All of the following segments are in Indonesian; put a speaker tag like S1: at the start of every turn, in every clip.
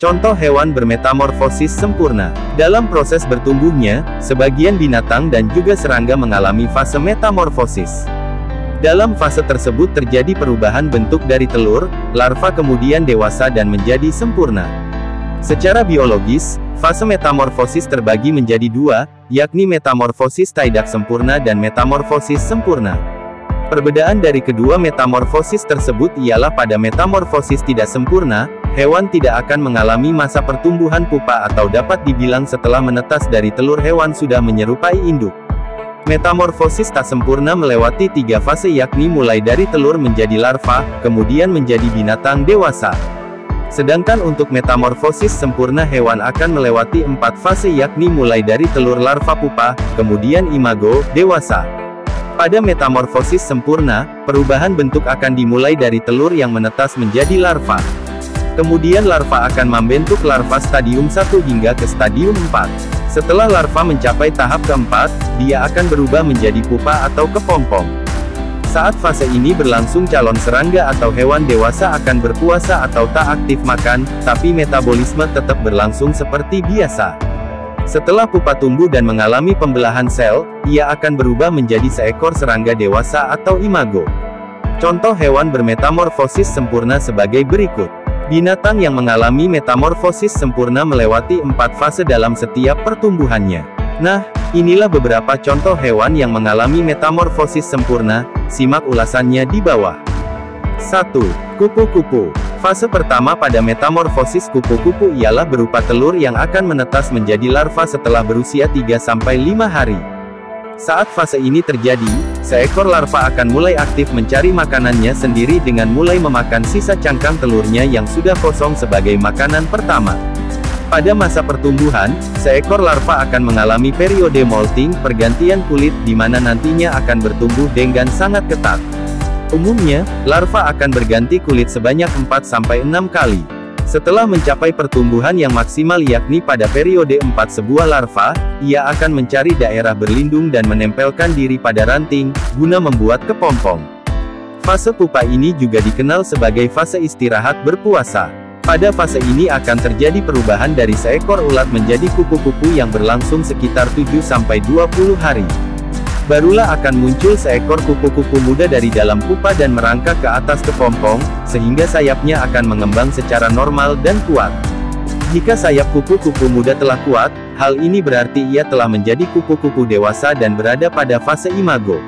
S1: Contoh hewan bermetamorfosis sempurna. Dalam proses bertumbuhnya, sebagian binatang dan juga serangga mengalami fase metamorfosis. Dalam fase tersebut terjadi perubahan bentuk dari telur, larva kemudian dewasa dan menjadi sempurna. Secara biologis, fase metamorfosis terbagi menjadi dua, yakni metamorfosis tidak sempurna dan metamorfosis sempurna. Perbedaan dari kedua metamorfosis tersebut ialah pada metamorfosis tidak sempurna, hewan tidak akan mengalami masa pertumbuhan pupa atau dapat dibilang setelah menetas dari telur hewan sudah menyerupai induk. Metamorfosis tak sempurna melewati tiga fase yakni mulai dari telur menjadi larva, kemudian menjadi binatang dewasa. Sedangkan untuk metamorfosis sempurna hewan akan melewati 4 fase yakni mulai dari telur larva pupa, kemudian imago, dewasa. Pada metamorfosis sempurna, perubahan bentuk akan dimulai dari telur yang menetas menjadi larva. Kemudian larva akan membentuk larva stadium 1 hingga ke stadium 4. Setelah larva mencapai tahap keempat, dia akan berubah menjadi pupa atau kepompong. Saat fase ini berlangsung calon serangga atau hewan dewasa akan berpuasa atau tak aktif makan, tapi metabolisme tetap berlangsung seperti biasa. Setelah pupa tumbuh dan mengalami pembelahan sel, ia akan berubah menjadi seekor serangga dewasa atau imago. Contoh hewan bermetamorfosis sempurna sebagai berikut. Binatang yang mengalami metamorfosis sempurna melewati 4 fase dalam setiap pertumbuhannya. Nah, inilah beberapa contoh hewan yang mengalami metamorfosis sempurna, simak ulasannya di bawah. 1. Kupu-kupu. Fase pertama pada metamorfosis kupu-kupu ialah berupa telur yang akan menetas menjadi larva setelah berusia 3-5 hari. Saat fase ini terjadi, seekor larva akan mulai aktif mencari makanannya sendiri dengan mulai memakan sisa cangkang telurnya yang sudah kosong sebagai makanan pertama. Pada masa pertumbuhan, seekor larva akan mengalami periode molting, pergantian kulit, di mana nantinya akan bertumbuh dengan sangat ketat. Umumnya, larva akan berganti kulit sebanyak 4-6 kali. Setelah mencapai pertumbuhan yang maksimal yakni pada periode 4 sebuah larva, ia akan mencari daerah berlindung dan menempelkan diri pada ranting, guna membuat kepompong. Fase pupa ini juga dikenal sebagai fase istirahat berpuasa. Pada fase ini akan terjadi perubahan dari seekor ulat menjadi kupu-kupu yang berlangsung sekitar 7-20 hari. Barulah akan muncul seekor kupu-kupu muda dari dalam pupa dan merangkak ke atas kepompong, sehingga sayapnya akan mengembang secara normal dan kuat. Jika sayap kupu-kupu muda telah kuat, hal ini berarti ia telah menjadi kupu-kupu dewasa dan berada pada fase imago.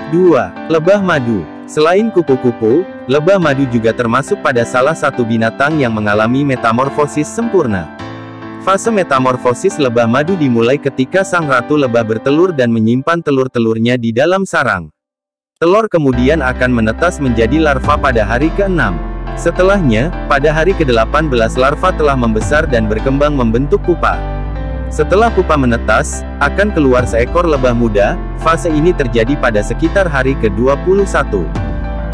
S1: 2. Lebah madu. Selain kupu-kupu, lebah madu juga termasuk pada salah satu binatang yang mengalami metamorfosis sempurna. Fase metamorfosis lebah madu dimulai ketika sang ratu lebah bertelur dan menyimpan telur-telurnya di dalam sarang. Telur kemudian akan menetas menjadi larva pada hari ke-6. Setelahnya, pada hari ke-18 larva telah membesar dan berkembang membentuk pupa. Setelah pupa menetas, akan keluar seekor lebah muda. Fase ini terjadi pada sekitar hari ke-21.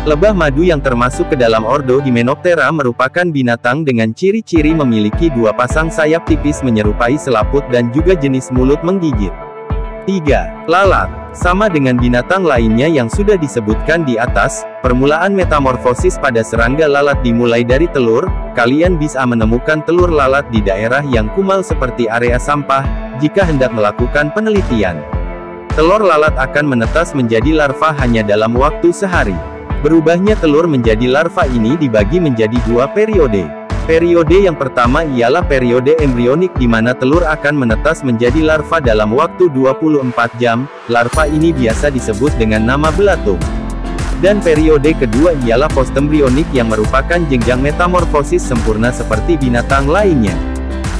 S1: Lebah madu yang termasuk ke dalam ordo Hymenoptera merupakan binatang dengan ciri-ciri memiliki 2 pasang sayap tipis menyerupai selaput dan juga jenis mulut menggigit. 3. Lalat. Sama dengan binatang lainnya yang sudah disebutkan di atas, permulaan metamorfosis pada serangga lalat dimulai dari telur. Kalian bisa menemukan telur lalat di daerah yang kumal seperti area sampah, jika hendak melakukan penelitian. Telur lalat akan menetas menjadi larva hanya dalam waktu sehari. Berubahnya telur menjadi larva ini dibagi menjadi 2 periode. Periode yang pertama ialah periode embrionik di mana telur akan menetas menjadi larva dalam waktu 24 jam, larva ini biasa disebut dengan nama belatung. Dan periode kedua ialah postembrionik yang merupakan jenjang metamorfosis sempurna seperti binatang lainnya.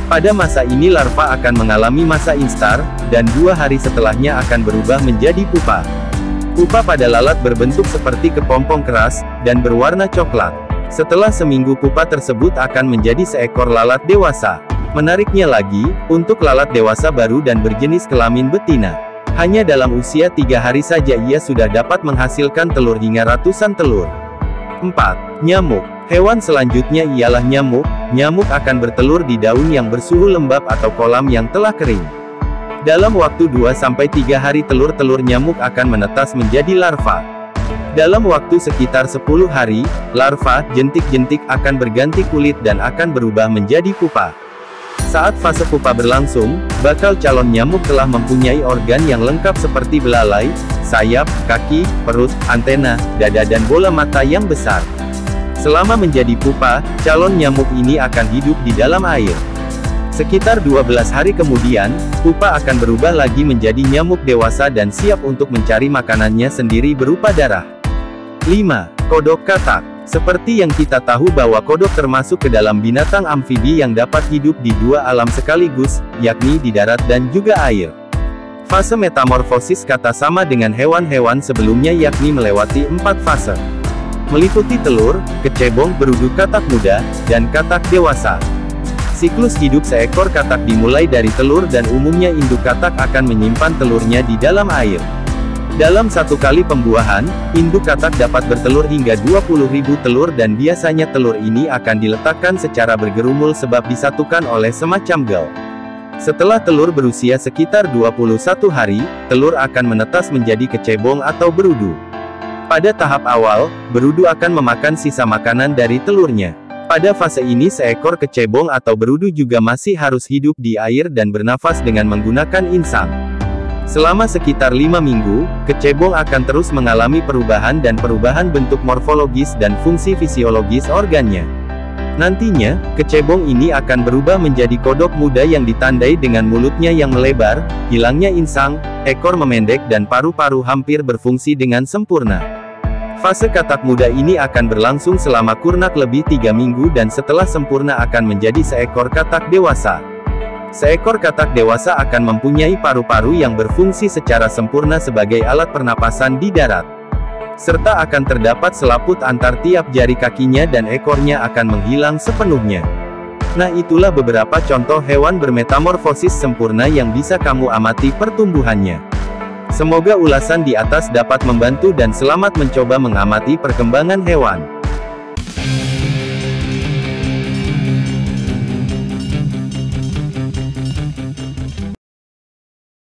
S1: Pada masa ini larva akan mengalami masa instar, dan 2 hari setelahnya akan berubah menjadi pupa. Pupa pada lalat berbentuk seperti kepompong keras, dan berwarna coklat. Setelah seminggu pupa tersebut akan menjadi seekor lalat dewasa. Menariknya lagi, untuk lalat dewasa baru dan berjenis kelamin betina, hanya dalam usia 3 hari saja ia sudah dapat menghasilkan telur hingga ratusan telur. 4. Nyamuk. Hewan selanjutnya ialah nyamuk. Nyamuk akan bertelur di daun yang bersuhu lembab atau kolam yang telah kering. Dalam waktu 2-3 hari telur-telur nyamuk akan menetas menjadi larva. Dalam waktu sekitar 10 hari, larva, jentik-jentik akan berganti kulit dan akan berubah menjadi pupa. Saat fase pupa berlangsung, bakal calon nyamuk telah mempunyai organ yang lengkap seperti belalai, sayap, kaki, perut, antena, dada dan bola mata yang besar. Selama menjadi pupa, calon nyamuk ini akan hidup di dalam air. Sekitar 12 hari kemudian, pupa akan berubah lagi menjadi nyamuk dewasa dan siap untuk mencari makanannya sendiri berupa darah. 5. Kodok katak. Seperti yang kita tahu bahwa kodok termasuk ke dalam binatang amfibi yang dapat hidup di dua alam sekaligus, yakni di darat dan juga air. Fase metamorfosis kata sama dengan hewan-hewan sebelumnya yakni melewati 4 fase. Meliputi telur, kecebong, berudu katak muda, dan katak dewasa. Siklus hidup seekor katak dimulai dari telur dan umumnya induk katak akan menyimpan telurnya di dalam air. Dalam satu kali pembuahan, induk katak dapat bertelur hingga 20.000 telur dan biasanya telur ini akan diletakkan secara bergerumul sebab disatukan oleh semacam gel. Setelah telur berusia sekitar 21 hari, telur akan menetas menjadi kecebong atau berudu. Pada tahap awal, berudu akan memakan sisa makanan dari telurnya. Pada fase ini seekor kecebong atau berudu juga masih harus hidup di air dan bernafas dengan menggunakan insang. Selama sekitar 5 minggu, kecebong akan terus mengalami perubahan bentuk morfologis dan fungsi fisiologis organnya. Nantinya, kecebong ini akan berubah menjadi kodok muda yang ditandai dengan mulutnya yang melebar, hilangnya insang, ekor memendek dan paru-paru hampir berfungsi dengan sempurna. Fase katak muda ini akan berlangsung selama kurang lebih 3 minggu dan setelah sempurna akan menjadi seekor katak dewasa. Seekor katak dewasa akan mempunyai paru-paru yang berfungsi secara sempurna sebagai alat pernapasan di darat. Serta akan terdapat selaput antar tiap jari kakinya dan ekornya akan menghilang sepenuhnya. Nah, itulah beberapa contoh hewan bermetamorfosis sempurna yang bisa kamu amati pertumbuhannya. Semoga ulasan di atas dapat membantu dan selamat mencoba mengamati perkembangan hewan.